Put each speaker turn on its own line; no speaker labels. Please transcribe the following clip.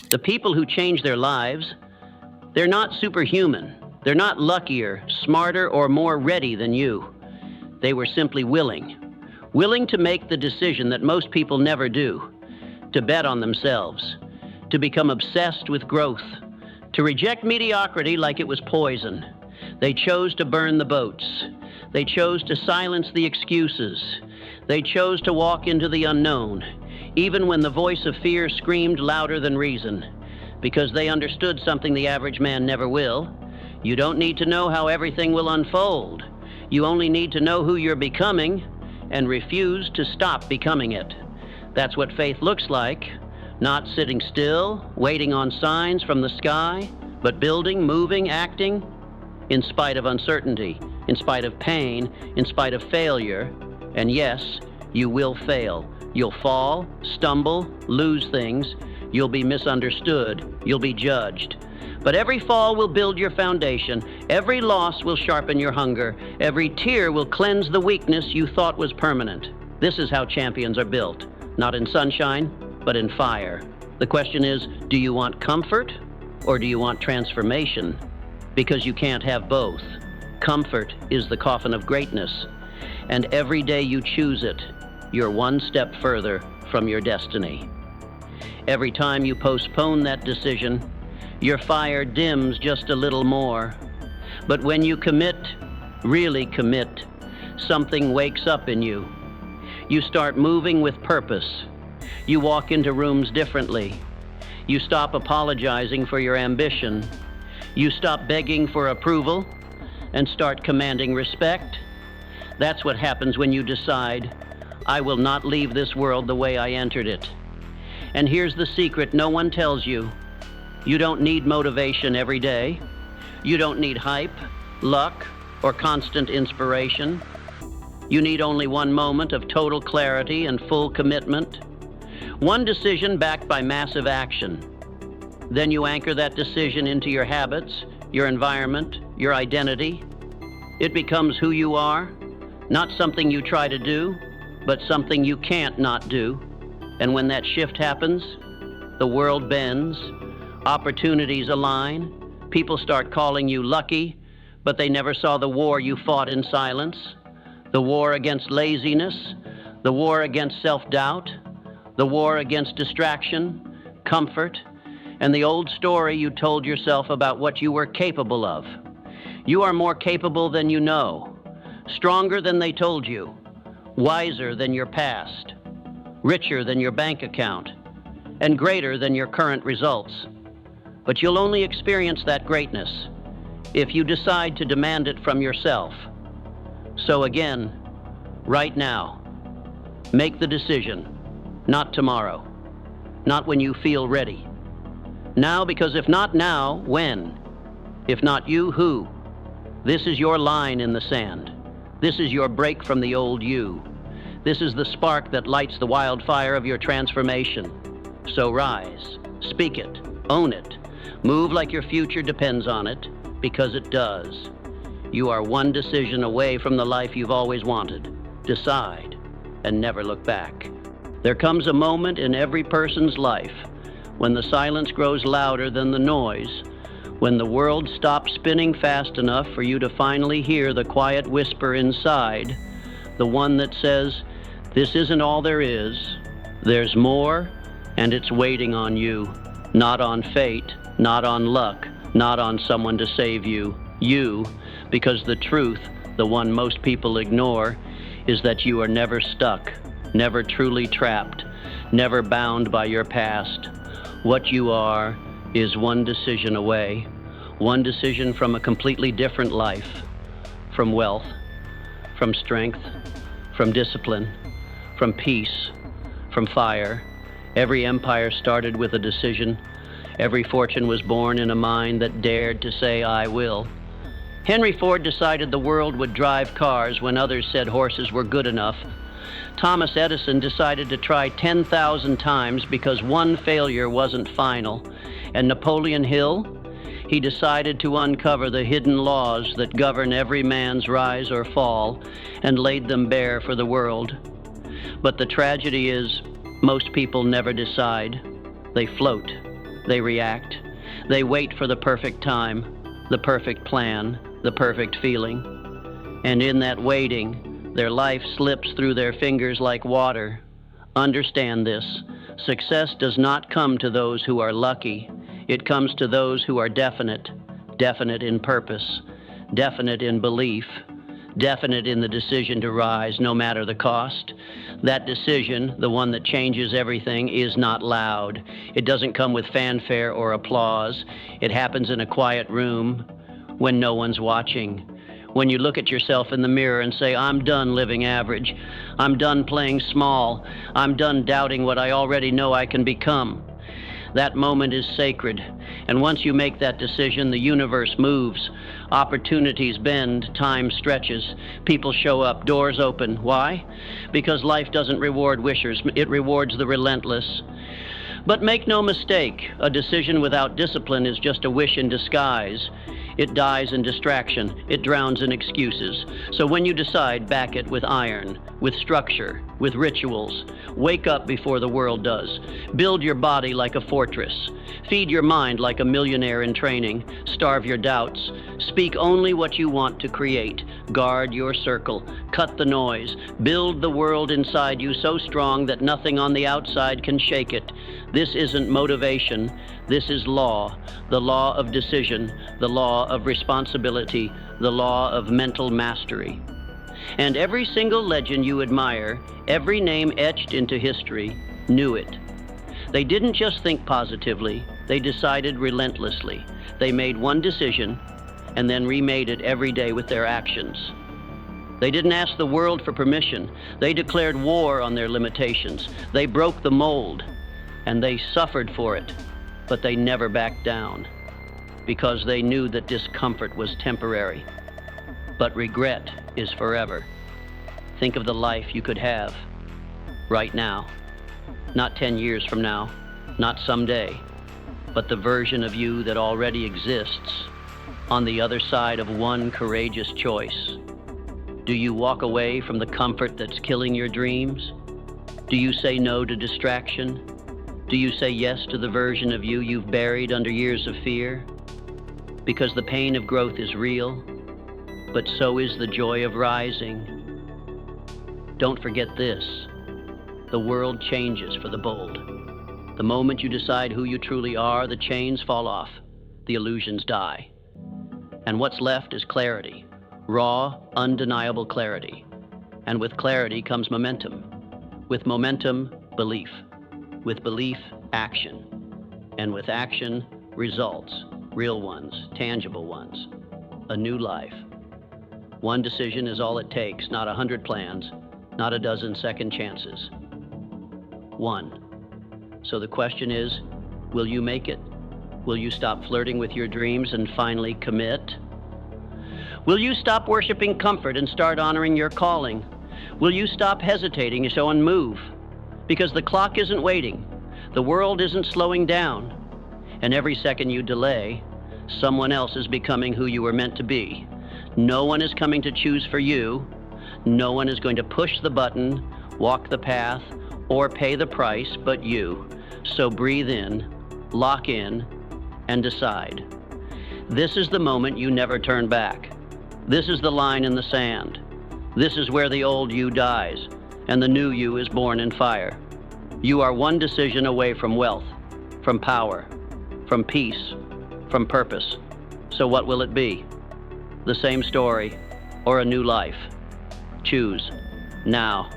The people who change their lives, they're not superhuman. They're not luckier, smarter, or more ready than you. They were simply willing to make the decision that most people never do, to bet on themselves, to become obsessed with growth, to reject mediocrity like it was poison. They chose to burn the boats. They chose to silence the excuses. They chose to walk into the unknown, even when the voice of fear screamed louder than reason, because they understood something the average man never will. You don't need to know how everything will unfold. You only need to know who you're becoming and refuse to stop becoming it. That's what faith looks like. Not sitting still, waiting on signs from the sky, but building, moving, acting, in spite of uncertainty, in spite of pain, in spite of failure. And yes, you will fail. You'll fall, stumble, lose things. You'll be misunderstood. You'll be judged. But every fall will build your foundation. Every loss will sharpen your hunger. Every tear will cleanse the weakness you thought was permanent. This is how champions are built. Not in sunshine, but in fire. The question is, do you want comfort or do you want transformation? Because you can't have both. Comfort is the coffin of greatness. And every day you choose it, you're one step further from your destiny. Every time you postpone that decision, your fire dims just a little more. But when you commit, really commit, something wakes up in you. You start moving with purpose. You walk into rooms differently. You stop apologizing for your ambition. You stop begging for approval and start commanding respect. That's what happens when you decide, I will not leave this world the way I entered it. And here's the secret no one tells you. You don't need motivation every day. You don't need hype, luck, or constant inspiration. You need only one moment of total clarity and full commitment. One decision backed by massive action. Then you anchor that decision into your habits, your environment, your identity. It becomes who you are, not something you try to do, but something you can't not do. And when that shift happens, the world bends, opportunities align, people start calling you lucky, but they never saw the war you fought in silence, the war against laziness, the war against self-doubt, the war against distraction, comfort, and the old story you told yourself about what you were capable of. You are more capable than you know, stronger than they told you, wiser than your past, richer than your bank account, and greater than your current results. But you'll only experience that greatness if you decide to demand it from yourself. So again, right now, make the decision, not tomorrow, not when you feel ready. Now, because if not now, when? If not you, who? This is your line in the sand. This is your break from the old you. This is the spark that lights the wildfire of your transformation. So rise, speak it, own it, move like your future depends on it, because it does. You are one decision away from the life you've always wanted. Decide and never look back. There comes a moment in every person's life when the silence grows louder than the noise, when the world stops spinning fast enough for you to finally hear the quiet whisper inside, the one that says, this isn't all there is, there's more, and it's waiting on you, not on fate, not on luck, not on someone to save you, because the truth, the one most people ignore, is that you are never stuck, never truly trapped, never bound by your past. What you are is one decision away, one decision from a completely different life, from wealth, from strength, from discipline, from peace, from fire. Every empire started with a decision. Every fortune was born in a mind that dared to say, I will. Henry Ford decided the world would drive cars when others said horses were good enough. Thomas Edison decided to try 10,000 times because one failure wasn't final. And Napoleon Hill, he decided to uncover the hidden laws that govern every man's rise or fall and laid them bare for the world. But the tragedy is, most people never decide. They float. They react. They wait for the perfect time, the perfect plan, the perfect feeling. And in that waiting, their life slips through their fingers like water. Understand this. Success does not come to those who are lucky. It comes to those who are definite in purpose, definite in belief, definite in the decision to rise no matter the cost. That decision, the one that changes everything, is not loud. It doesn't come with fanfare or applause. It happens in a quiet room when no one's watching. When you look at yourself in the mirror and say, I'm done living average. I'm done playing small. I'm done doubting what I already know I can become. That moment is sacred. And once you make that decision, the universe moves. Opportunities bend, time stretches, people show up, doors open. Why? Because life doesn't reward wishers, it rewards the relentless. But make no mistake, a decision without discipline is just a wish in disguise. It dies in distraction, it drowns in excuses. So when you decide, back it with iron, with structure, with rituals. Wake up before the world does. Build your body like a fortress. Feed your mind like a millionaire in training. Starve your doubts. Speak only what you want to create. Guard your circle. Cut the noise. Build the world inside you so strong that nothing on the outside can shake it. This isn't motivation. This is law. The law of decision. The law of responsibility. The law of mental mastery. And every single legend you admire, every name etched into history, knew it. They didn't just think positively, they decided relentlessly. They made one decision and then remade it every day with their actions. They didn't ask the world for permission. They declared war on their limitations. They broke the mold, and they suffered for it, but they never backed down because they knew that discomfort was temporary. But regret is forever. Think of the life you could have right now. Not 10 years from now, not someday, but the version of you that already exists on the other side of one courageous choice. Do you walk away from the comfort that's killing your dreams? Do you say no to distraction? Do you say yes to the version of you you've buried under years of fear? Because the pain of growth is real, but so is the joy of rising. Don't forget this. The world changes for the bold. The moment you decide who you truly are, the chains fall off, the illusions die. And what's left is clarity, raw, undeniable clarity. And with clarity comes momentum. With momentum, belief. With belief, action. And with action, results, real ones, tangible ones, a new life. One decision is all it takes, not 100 plans, not a dozen second chances. One. So the question is, will you make it? Will you stop flirting with your dreams and finally commit? Will you stop worshiping comfort and start honoring your calling? Will you stop hesitating so and move? Because the clock isn't waiting, the world isn't slowing down, and every second you delay, someone else is becoming who you were meant to be. No one is coming to choose for you. No one is going to push the button, walk the path, or pay the price but you. So breathe in, lock in, and decide. This is the moment you never turn back. This is the line in the sand. This is where the old you dies, and the new you is born in fire. You are one decision away from wealth, from power, from peace, from purpose. So what will it be? The same story, or a new life? Choose now.